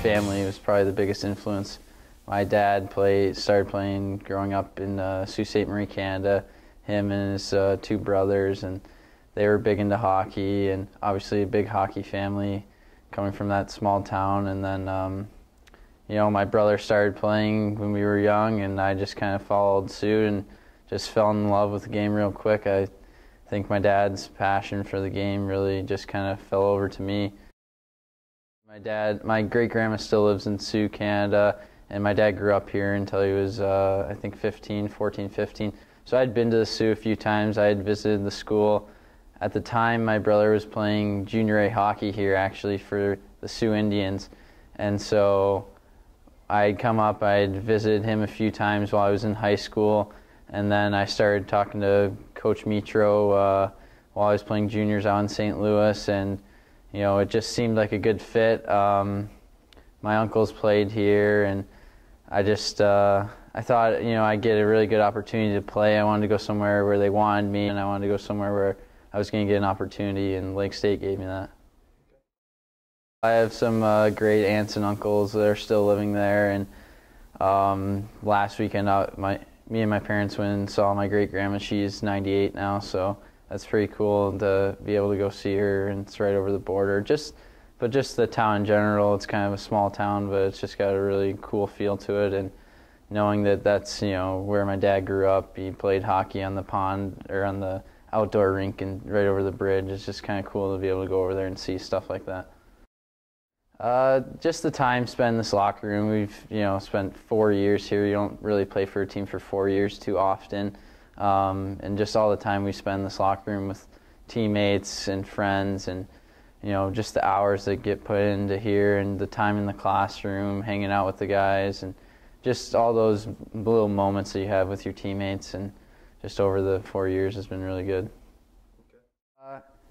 family was probably the biggest influence. My dad started playing growing up in Sault Ste. Marie, Canada. Him and his two brothers, and they were big into hockey, and obviously a big hockey family coming from that small town. And then, my brother started playing when we were young, and I just kind of followed suit and just fell in love with the game real quick. I think my dad's passion for the game really just kind of fell over to me. My great-grandma still lives in Sault, Canada, and my dad grew up here until he was, I think, 14, 15. So I'd been to the Sault a few times. I had visited the school. At the time, my brother was playing junior A hockey here, actually, for the Sault Indians. And so I'd come up, I'd visited him a few times while I was in high school. And then I started talking to Coach Mitro while I was playing juniors out in St. Louis. And, it just seemed like a good fit. My uncles played here, and I thought, I'd get a really good opportunity to play. I wanted to go somewhere where they wanted me, and I wanted to go somewhere where I was going to get an opportunity, and Lake State gave me that. I have some great aunts and uncles that are still living there, and last weekend me and my parents went and saw my great-grandma. She's 98 now, so that's pretty cool to be able to go see her, and it's right over the border. But just the town in general, it's kind of a small town, but it's just got a really cool feel to it. And knowing that that's, where my dad grew up, he played hockey on the pond or on the outdoor rink and right over the bridge. It's just kind of cool to be able to go over there and see stuff like that. Just the time spent in this locker room. We've, spent 4 years here. You don't really play for a team for 4 years too often. And just all the time we spend in this locker room with teammates and friends, and just the hours that get put into here, and the time in the classroom, hanging out with the guys, and just all those little moments that you have with your teammates, and just over the 4 years has been really good.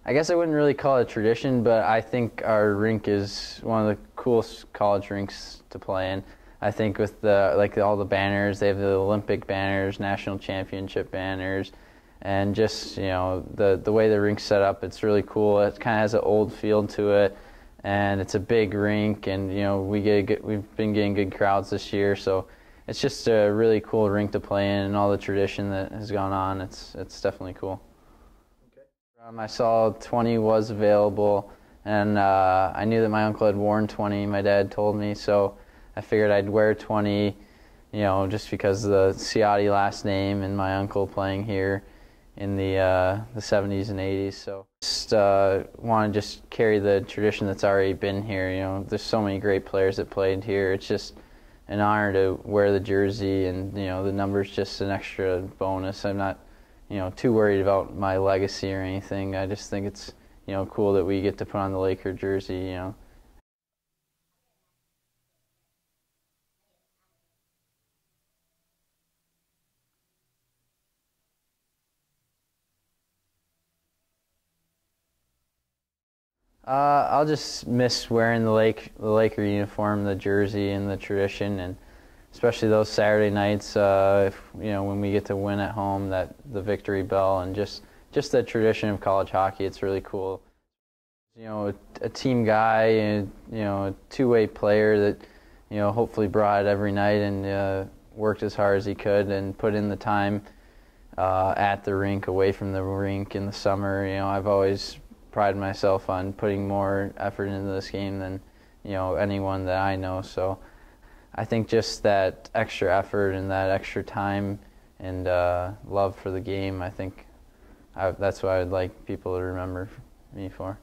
I guess I wouldn't really call it a tradition, but I think our rink is one of the coolest college rinks to play in. I think with all the banners, they have the Olympic banners, national championship banners, and just the way the rink's set up, it's really cool. It kind of has an old feel to it, and it's a big rink, and we've been getting good crowds this year, so it's just a really cool rink to play in, and all the tradition that has gone on. It's definitely cool. I saw 20 was available, and I knew that my uncle had worn 20. My dad told me, so I figured I'd wear 20, just because of the Ciotti last name and my uncle playing here in the 70s and 80s. So just want to just carry the tradition that's already been here. There's so many great players that played here. It's just an honor to wear the jersey, and the number's just an extra bonus. I'm not too worried about my legacy or anything. I just think it's cool that we get to put on the Laker jersey. I'll just miss wearing the Laker uniform, the jersey, and the tradition, and especially those Saturday nights, when we get to win at home, the victory bell, and just the tradition of college hockey. It's really cool. A team guy, and a two-way player that hopefully brought it every night and worked as hard as he could and put in the time at the rink, away from the rink in the summer. I've always prided myself on putting more effort into this game than anyone that I know. So I think just that extra effort and that extra time and love for the game, I think that's what I'd like people to remember me for.